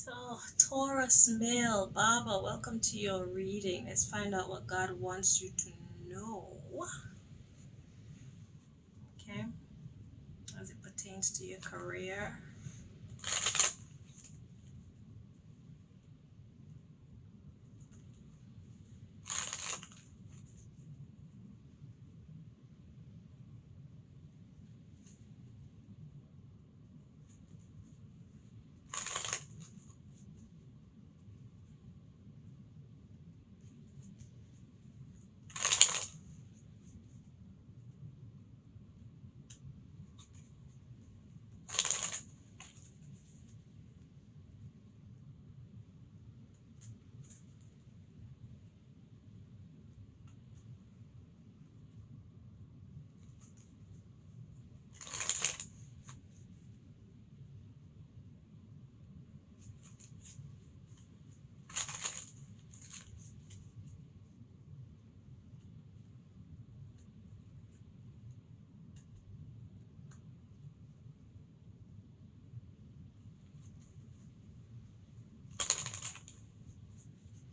So, Taurus male, Barber, welcome to your reading. Let's find out what God wants you to know. Okay, as it pertains to your career.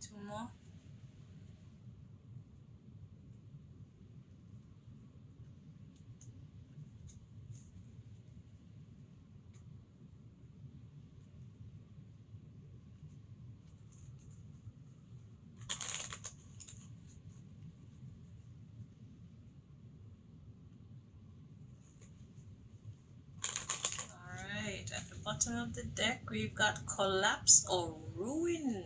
Two more. Alright, at the bottom of the deck, we've got collapse or ruin.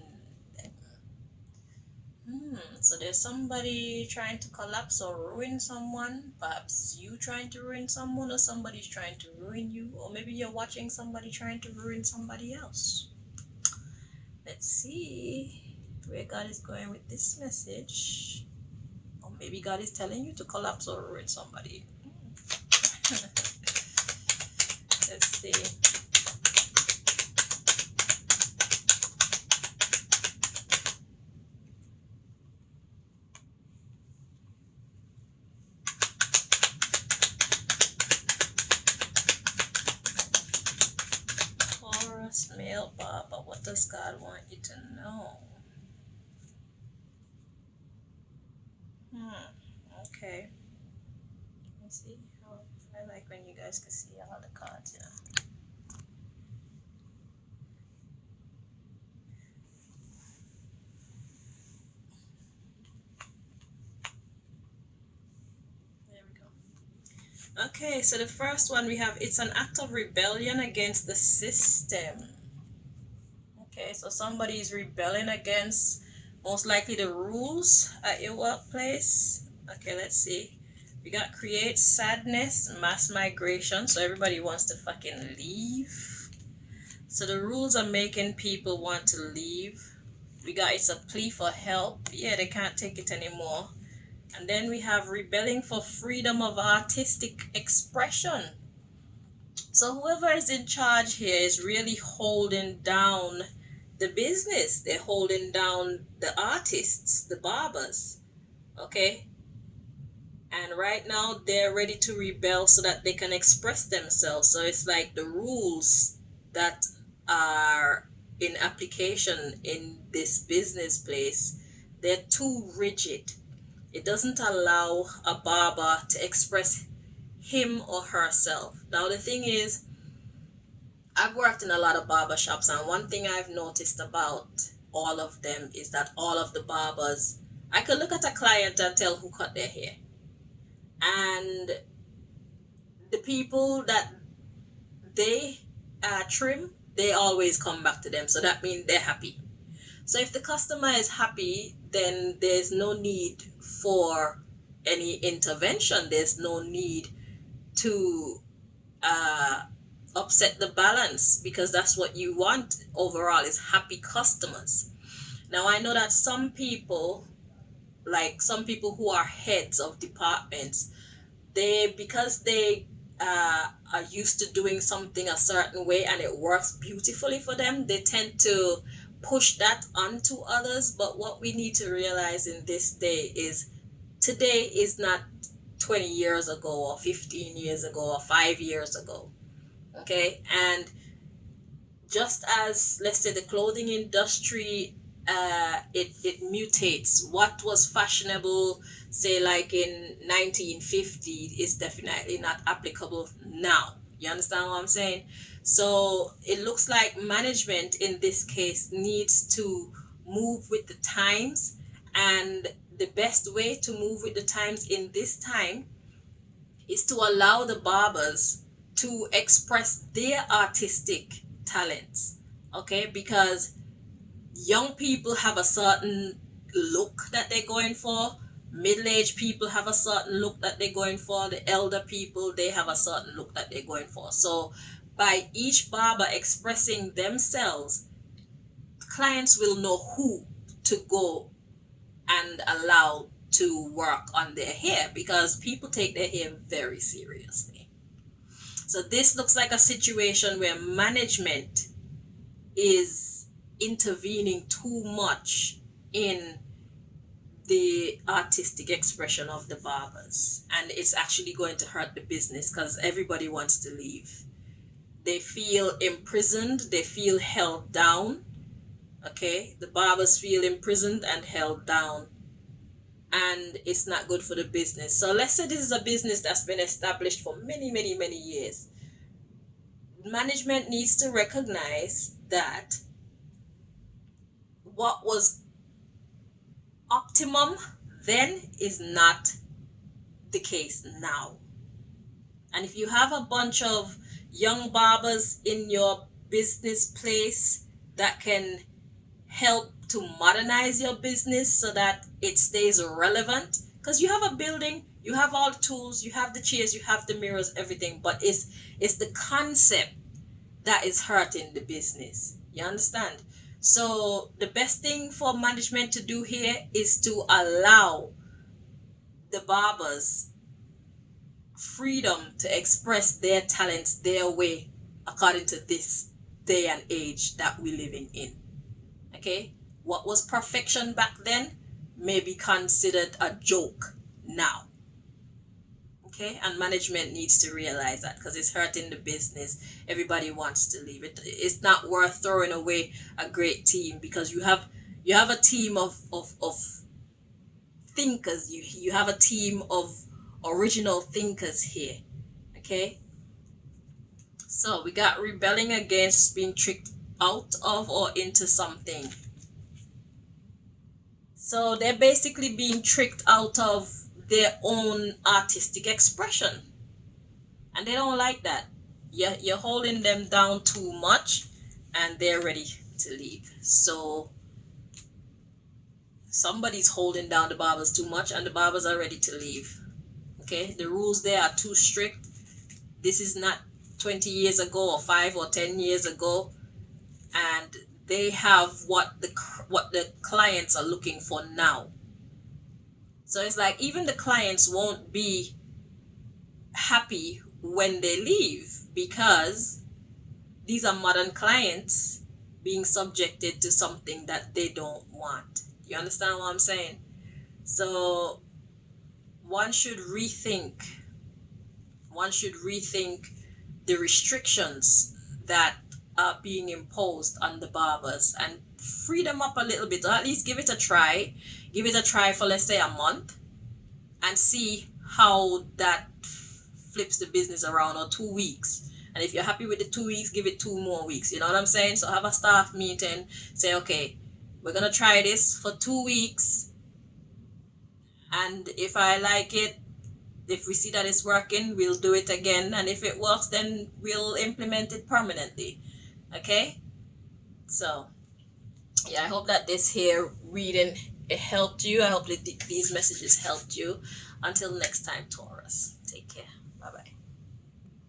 So there's somebody trying to collapse or ruin someone. Perhaps you trying to ruin someone, or somebody's trying to ruin you, or maybe you're watching somebody trying to ruin somebody else. Let's see where God is going with this message. Or maybe God is telling you to collapse or ruin somebody. Let's see. Taurus male Barber, what does God want you to know? Okay. Let's see how I like when you guys can see all the cards, There we go. Okay, so the first one we have, it's an act of rebellion against the system. Okay, so somebody is rebelling against most likely the rules at your workplace. Okay, let's see. We got create sadness, mass migration. So everybody wants to fucking leave. So the rules are making people want to leave. We got it's a plea for help. Yeah, they can't take it anymore. And then we have rebelling for freedom of artistic expression. So whoever is in charge here is really holding down the business. They're holding down the artists, the barbers. Okay? And right now they're ready to rebel so that they can express themselves. So it's like the rules that are in application in this business place, they're too rigid. It doesn't allow a barber to express him or herself. Now the thing is, I've worked in a lot of barber shops, and one thing I've noticed about all of them is that all of the barbers, I could look at a client and tell who cut their hair. And the people that they trim, they always come back to them. So that means they're happy. So if the customer is happy, then there's no need for any intervention. There's no need to upset the balance, because that's what you want overall, is happy customers. Now I know that some people, like some people who are heads of departments, because they are used to doing something a certain way and it works beautifully for them, they tend to push that onto others. But what we need to realize in this day is, today is not 20 years ago or 15 years ago or 5 years ago. Okay? And just as, let's say, the clothing industry, it mutates. What was fashionable, say like in 1950, is definitely not applicable now. You understand what I'm saying? So it looks like management in this case needs to move with the times, and the best way to move with the times in this time is to allow the barbers to express their artistic talents. Okay, because young people have a certain look that they're going for, middle-aged people have a certain look that they're going for, the elder people, they have a certain look that they're going for. So by each barber expressing themselves, clients will know who to go and allow to work on their hair, because people take their hair very seriously. So this looks like a situation where management is intervening too much in the artistic expression of the barbers, and it's actually going to hurt the business because everybody wants to leave. They feel imprisoned, they feel held down. Okay, the barbers feel imprisoned and held down, and it's not good for the business. So let's say this is a business that's been established for many years. Management needs to recognize that what was optimum then is not the case now. And if you have a bunch of young barbers in your business place that can help to modernize your business so that it stays relevant, because you have a building, you have all the tools, you have the chairs, you have the mirrors, everything, but it's the concept that is hurting the business. You understand? So the best thing for management to do here is to allow the barbers freedom to express their talents their way, according to this day and age that we're living in. Okay, what was perfection back then may be considered a joke now. Okay, and management needs to realize that, because it's hurting the business. Everybody wants to leave. It's not worth throwing away a great team, because you have a team of thinkers. You have a team of original thinkers here. Okay, so we got rebelling against being tricked out of or into something. So they're basically being tricked out of their own artistic expression, and they don't like that. You're holding them down too much, and they're ready to leave. So somebody's holding down the barbers too much, and the barbers are ready to leave. Okay, the rules there are too strict. This is not 20 years ago or 5 or 10 years ago, and they have what the clients are looking for now. So it's like even the clients won't be happy when they leave, because these are modern clients being subjected to something that they don't want. You understand what I'm saying? So one should rethink the restrictions that are being imposed on the barbers, and free them up a little bit, or at least give it a try. Give it a try for, let's say, a month, and see how that flips the business around, or 2 weeks. And if you're happy with the 2 weeks, give it 2 more weeks. You know what I'm saying? So have a staff meeting, say, okay, we're gonna try this for 2 weeks, and if I like it, if we see that it's working, we'll do it again, and if it works, then we'll implement it permanently. Okay, so yeah, I hope that this here reading, it helped you. I hope that these messages helped you. Until next time, Taurus, take care. Bye bye.